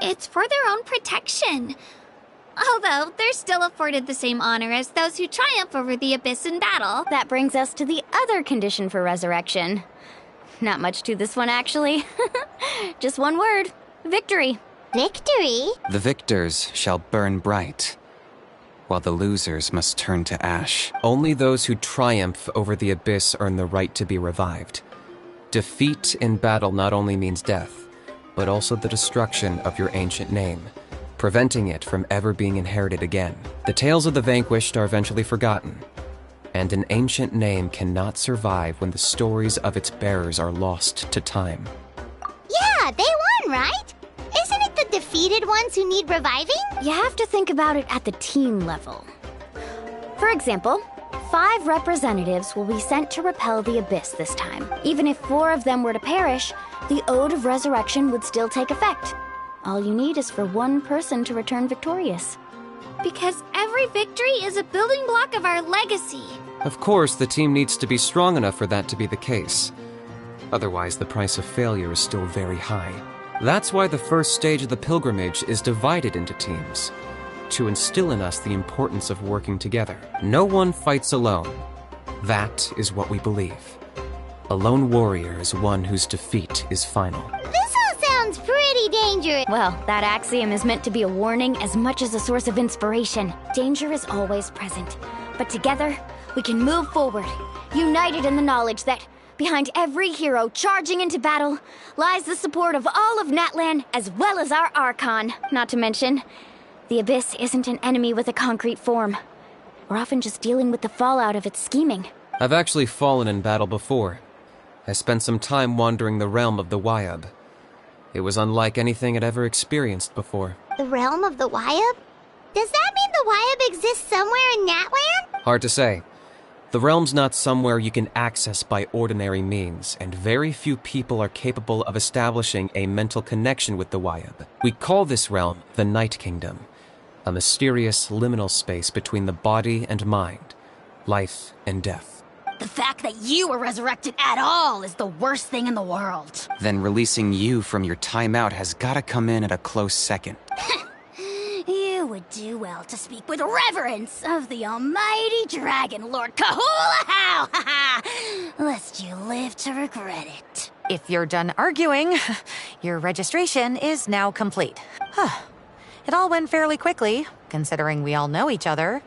It's for their own protection. Although, they're still afforded the same honor as those who triumph over the Abyss in battle. That brings us to the other condition for resurrection. Not much to this one, actually. Just one word. Victory. Victory? The victors shall burn bright, while the losers must turn to ash. Only those who triumph over the Abyss earn the right to be revived. Defeat in battle not only means death, but also the destruction of your ancient name, preventing it from ever being inherited again. The tales of the vanquished are eventually forgotten, and an ancient name cannot survive when the stories of its bearers are lost to time. Yeah, they won, right? Isn't it the defeated ones who need reviving? You have to think about it at the team level. For example, 5 representatives will be sent to repel the Abyss this time. Even if 4 of them were to perish, the Ode of Resurrection would still take effect. All you need is for 1 person to return victorious. Because every victory is a building block of our legacy. Of course, the team needs to be strong enough for that to be the case. Otherwise, the price of failure is still very high. That's why the first stage of the pilgrimage is divided into teams, to instill in us the importance of working together. No one fights alone. That is what we believe. A lone warrior is one whose defeat is final. This all sounds pretty dangerous. Well, that axiom is meant to be a warning as much as a source of inspiration. Danger is always present, but together, we can move forward, united in the knowledge that behind every hero charging into battle lies the support of all of Natlan as well as our Archon. Not to mention, the Abyss isn't an enemy with a concrete form. We're often just dealing with the fallout of its scheming. I've actually fallen in battle before. I spent some time wandering the realm of the Wyab. It was unlike anything I'd ever experienced before. The realm of the Wyab? Does that mean the Wyab exists somewhere in Natlan? Hard to say. The realm's not somewhere you can access by ordinary means, and very few people are capable of establishing a mental connection with the Wyab. We call this realm the Night Kingdom, a mysterious liminal space between the body and mind, life and death. The fact that you were resurrected at all is the worst thing in the world. Then releasing you from your timeout has gotta come in at a close second. You would do well to speak with reverence of the almighty Dragon Lord Kahula-How! Lest you live to regret it. If you're done arguing, your registration is now complete. It all went fairly quickly, considering we all know each other.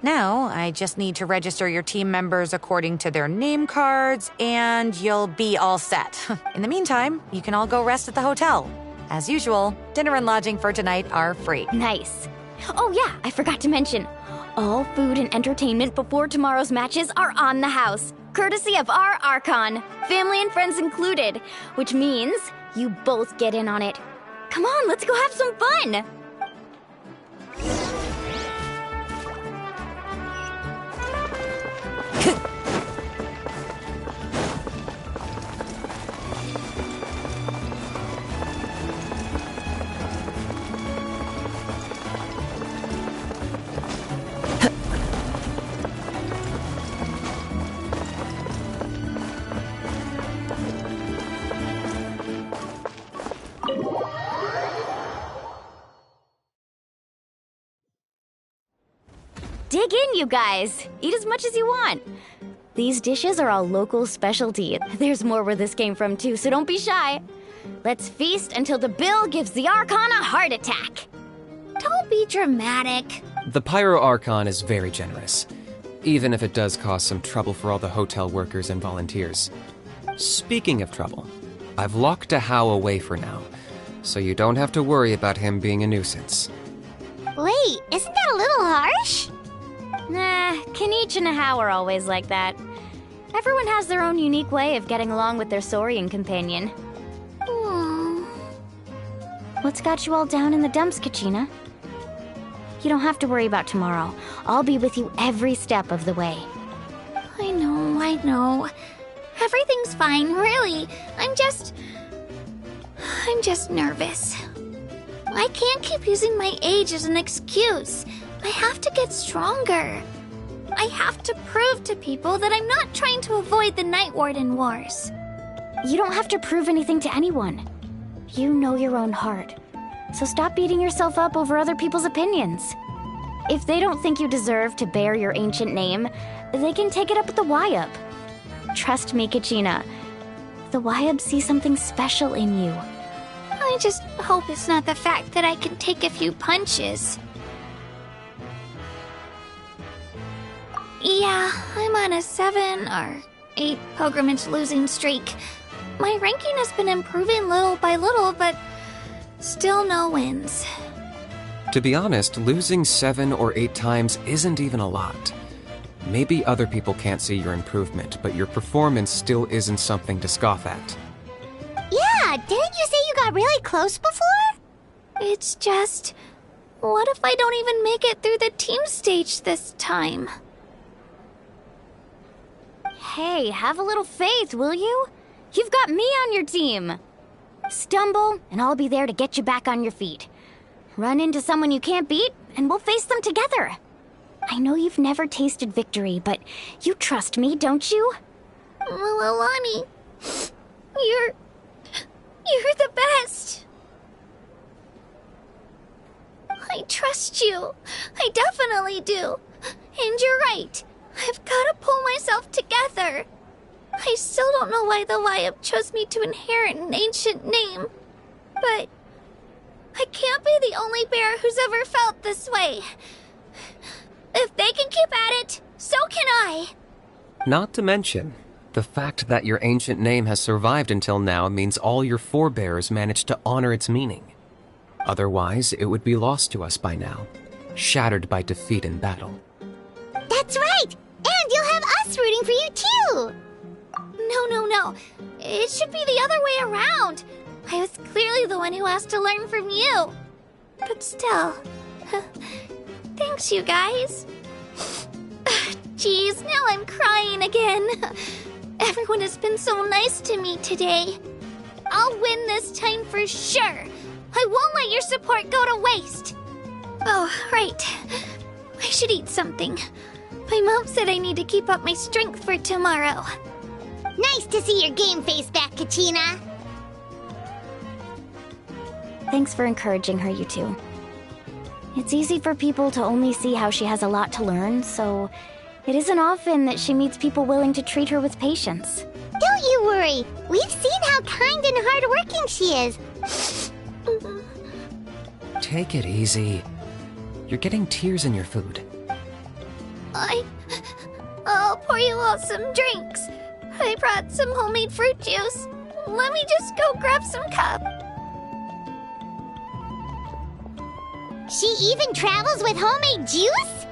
Now, I just need to register your team members according to their name cards, and you'll be all set. In the meantime, you can all go rest at the hotel. As usual, dinner and lodging for tonight are free. Nice. Oh yeah, I forgot to mention, all food and entertainment before tomorrow's matches are on the house, courtesy of our Archon, family and friends included, which means you both get in on it. Come on, let's go have some fun! Dig in, you guys! Eat as much as you want! These dishes are all local specialty. There's more where this came from too, so don't be shy. Let's feast until the bill gives the Archon a heart attack! Don't be dramatic. The Pyro Archon is very generous, even if it does cause some trouble for all the hotel workers and volunteers. Speaking of trouble, I've locked a How away for now, so you don't have to worry about him being a nuisance. Wait, isn't that a little harsh? Nah, Kanich and How are always like that. Everyone has their own unique way of getting along with their Saurian companion. What's got you all down in the dumps, Kachina? You don't have to worry about tomorrow. I'll be with you every step of the way. I know. Everything's fine, really. I'm just nervous. I can't keep using my age as an excuse. I have to get stronger. I have to prove to people that I'm not trying to avoid the Night Warden Wars. You don't have to prove anything to anyone. You know your own heart. So stop beating yourself up over other people's opinions. If they don't think you deserve to bear your ancient name, they can take it up with the Wyab. Trust me, Kachina. The Wyab see something special in you. I just hope it's not the fact that I can take a few punches. Yeah, I'm on a 7 or 8 pilgrimage losing streak. My ranking has been improving little by little, but still no wins. To be honest, losing 7 or 8 times isn't even a lot. Maybe other people can't see your improvement, but your performance still isn't something to scoff at. Yeah, didn't you say you got really close before? It's just, what if I don't even make it through the team stage this time? Hey, have a little faith, will you? You've got me on your team. Stumble, and I'll be there to get you back on your feet. Run into someone you can't beat, and we'll face them together. I know you've never tasted victory, but you trust me, don't you? Alani, you're the best. I trust you. I definitely do. And you're right. I've got to pull myself together. I still don't know why the Wyab chose me to inherit an ancient name. But I can't be the only bear who's ever felt this way. If they can keep at it, So can I! Not to mention, the fact that your ancient name has survived until now means all your forebears managed to honor its meaning. Otherwise, it would be lost to us by now, shattered by defeat in battle. That's right! And you'll have us rooting for you too! No. It should be the other way around. I was clearly the one who asked to learn from you. But still, thanks, you guys. Geez, now I'm crying again. Everyone has been so nice to me today. I'll win this time for sure. I won't let your support go to waste. Oh, right. I should eat something. My mom said I need to keep up my strength for tomorrow. Nice to see your game face back, Kachina. Thanks for encouraging her, you two. It's easy for people to only see how she has a lot to learn, so it isn't often that she meets people willing to treat her with patience. Don't you worry. We've seen how kind and hardworking she is. Take it easy. You're getting tears in your food. I'll pour you all some drinks. I brought some homemade fruit juice. Let me just go grab some cup. She even travels with homemade juice?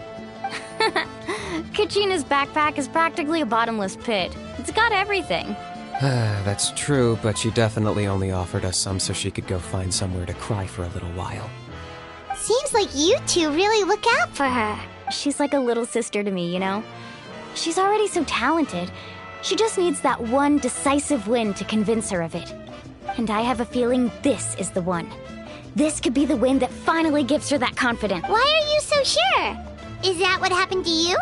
Kachina's backpack is practically a bottomless pit. It's got everything. That's true, but she definitely only offered us some so she could go find somewhere to cry for a little while. Seems like you two really look out for her. She's like a little sister to me, you know? She's already so talented. She just needs that one decisive win to convince her of it. And I have a feeling this is the one. This could be the win that finally gives her that confidence. Why are you so sure? Is that what happened to you?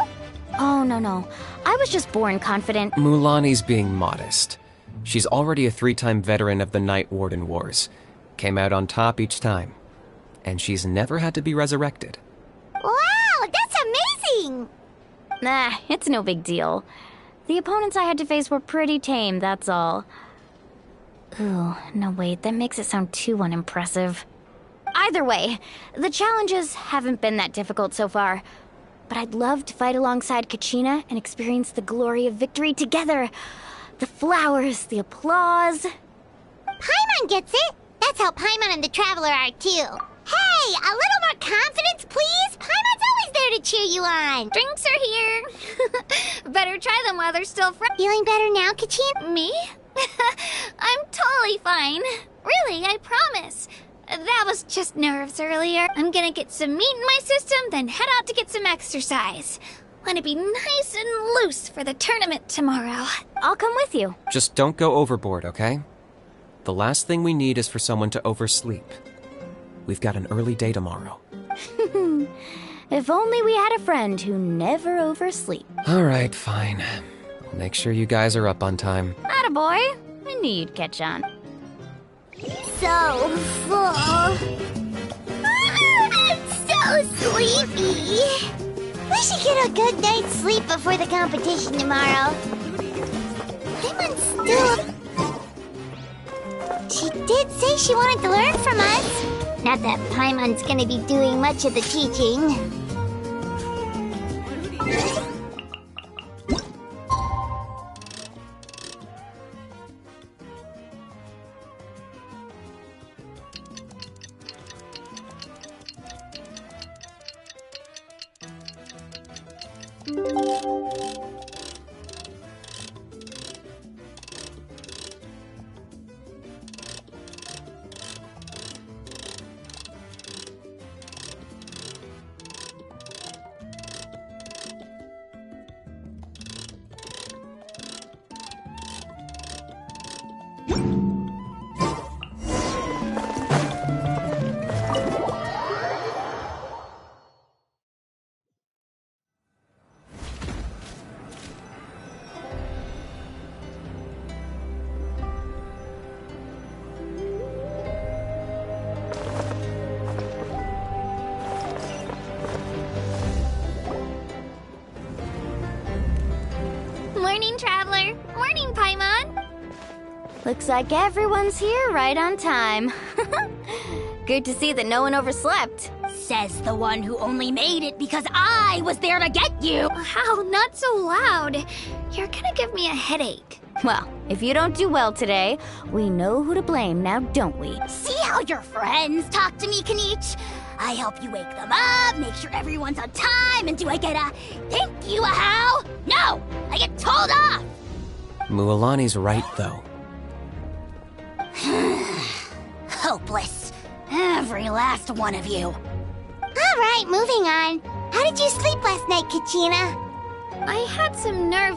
Oh, no. I was just born confident. Mulani's being modest. She's already a 3-time veteran of the Night Warden Wars. Came out on top each time. And she's never had to be resurrected. Wow, that's amazing! Nah, it's no big deal. The opponents I had to face were pretty tame, that's all. Ooh, no wait, that makes it sound too unimpressive. Either way, the challenges haven't been that difficult so far. But I'd love to fight alongside Kachina and experience the glory of victory together. The flowers, the applause. Paimon gets it! That's how Paimon and the Traveler are too. Hey, a little more confidence, please! Paimon's always there to cheer you on! Drinks are here. Better try them while they're still fresh. Feeling better now, Kachina? Me? I'm totally fine. Really, I promise. That was just nerves earlier. I'm gonna get some meat in my system, then head out to get some exercise. Want to be nice and loose for the tournament tomorrow. I'll come with you. Just don't go overboard, okay? The last thing we need is for someone to oversleep. We've got an early day tomorrow. If only we had a friend who never oversleep. All right, fine. I'll make sure you guys are up on time. Attaboy. I knew you'd catch on. So full. I'm so sleepy. We should get a good night's sleep before the competition tomorrow. Paimon's still... She did say she wanted to learn from us. Not that Paimon's gonna be doing much of the teaching. Looks like everyone's here right on time. Good to see that no one overslept. Says the one who only made it because I was there to get you! How? Not so loud. You're gonna give me a headache. Well, if you don't do well today, we know who to blame now, don't we? See how your friends talk to me, Kanich? I help you wake them up, make sure everyone's on time, and do I get a thank you, a how? No! I get told off! Mualani's right, though. Hopeless. Every last one of you. Alright, moving on. How did you sleep last night, Kachina? I had some nerve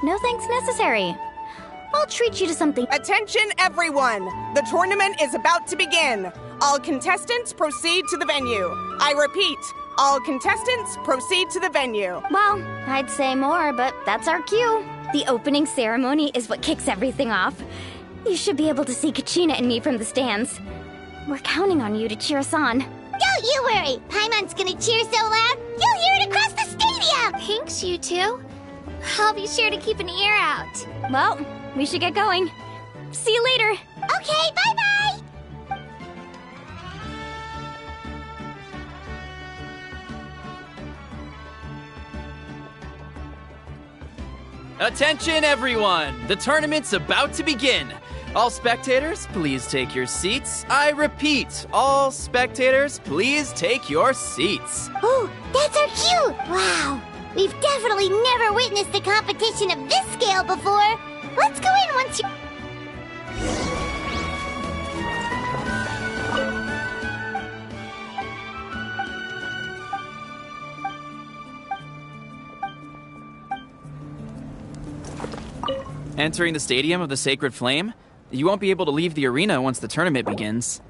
no thanks necessary. I'll treat you to something. Attention, everyone! The tournament is about to begin. All contestants proceed to the venue. I repeat, all contestants proceed to the venue. Well, I'd say more, but that's our cue. The opening ceremony is what kicks everything off. You should be able to see Kachina and me from the stands. We're counting on you to cheer us on. Don't you worry! Paimon's gonna cheer so loud, you'll hear it across the stadium! Thanks, you two. I'll be sure to keep an ear out. Well, we should get going. See you later. Okay, bye-bye! Attention, everyone! The tournament's about to begin. All spectators, please take your seats. I repeat, all spectators, please take your seats. Oh, that's our cue! Wow! We've definitely never witnessed a competition of this scale before. Let's go in once you... Entering the Stadium of the Sacred Flame? You won't be able to leave the arena once the tournament begins.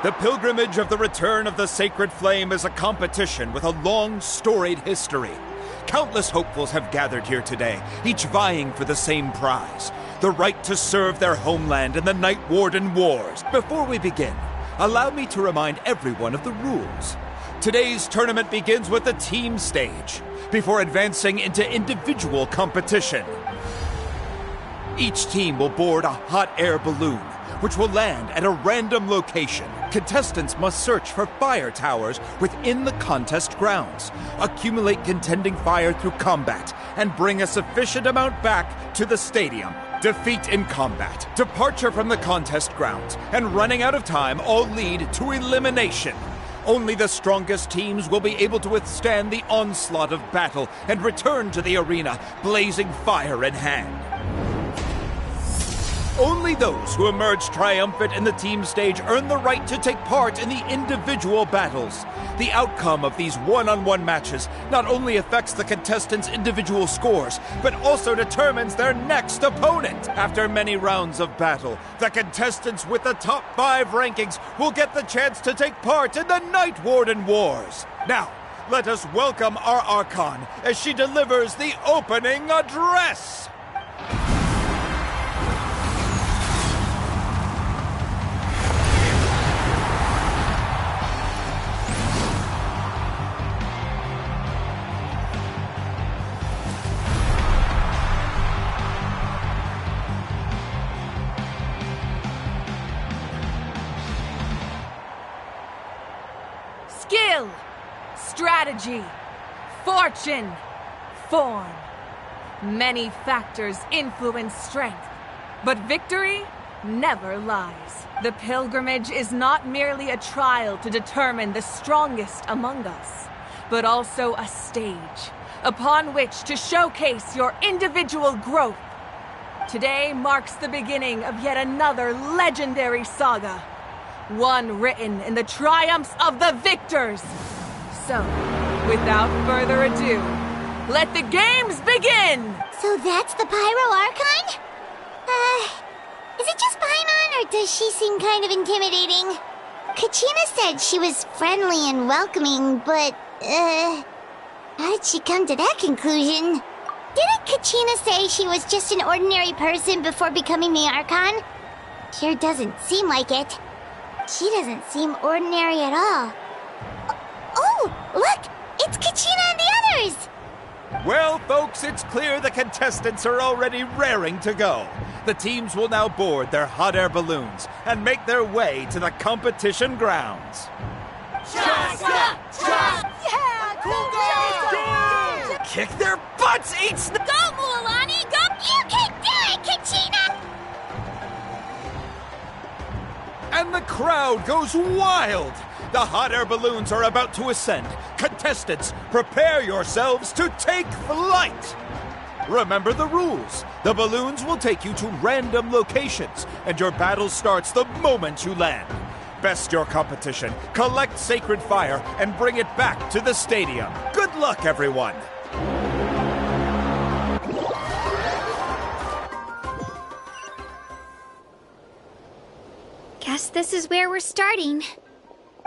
The pilgrimage of the return of the Sacred Flame is a competition with a long, storied history. Countless hopefuls have gathered here today, each vying for the same prize, the right to serve their homeland in the Night Warden Wars. Before we begin, allow me to remind everyone of the rules. Today's tournament begins with the team stage, before advancing into individual competition. Each team will board a hot air balloon, which will land at a random location. Contestants must search for fire towers within the contest grounds, accumulate contending fire through combat, and bring a sufficient amount back to the stadium. Defeat in combat, departure from the contest grounds, and running out of time all lead to elimination. Only the strongest teams will be able to withstand the onslaught of battle and return to the arena, blazing fire in hand. Only those who emerge triumphant in the team stage earn the right to take part in the individual battles. The outcome of these one-on-one matches not only affects the contestants' individual scores, but also determines their next opponent. After many rounds of battle, the contestants with the top 5 rankings will get the chance to take part in the Night Warden Wars. Now, let us welcome our Archon as she delivers the opening address. Skill, strategy, fortune, form. Many factors influence strength, but victory never lies. The pilgrimage is not merely a trial to determine the strongest among us, but also a stage upon which to showcase your individual growth. Today marks the beginning of yet another legendary saga, one written in the triumphs of the victors. So, without further ado, let the games begin! So that's the Pyro Archon? Is it just Paimon, or does she seem kind of intimidating? Kachina said she was friendly and welcoming, but, how did she come to that conclusion? Didn't Kachina say she was just an ordinary person before becoming the Archon? Sure doesn't seem like it. She doesn't seem ordinary at all. Oh, look! It's Kachina and the others! Well, folks, it's clear the contestants are already raring to go. The teams will now board their hot air balloons and make their way to the competition grounds. Yeah! Cool! Kick their butts, eats the... Go, Mualani! Go! You can do it, Kachina! And the crowd goes wild! The hot air balloons are about to ascend. Contestants, prepare yourselves to take flight! Remember the rules. The balloons will take you to random locations, and your battle starts the moment you land. Best your competition, collect sacred fire, and bring it back to the stadium. Good luck, everyone! Guess this is where we're starting.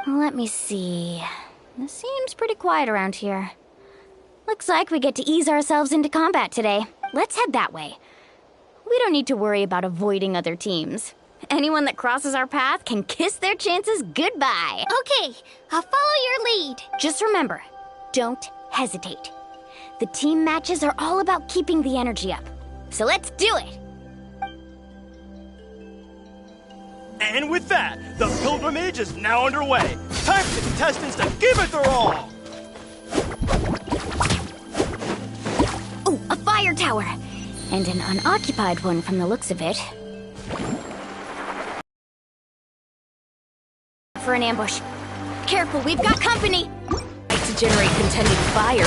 Let me see. This seems pretty quiet around here. Looks like we get to ease ourselves into combat today. Let's head that way. We don't need to worry about avoiding other teams. Anyone that crosses our path can kiss their chances goodbye. Okay, I'll follow your lead. Just remember, don't hesitate. The team matches are all about keeping the energy up. So let's do it! And with that, the pilgrimage is now underway. Time for the contestants to give it their all! Oh, a fire tower! And an unoccupied one from the looks of it. For an ambush. Careful, we've got company! To generate contending fire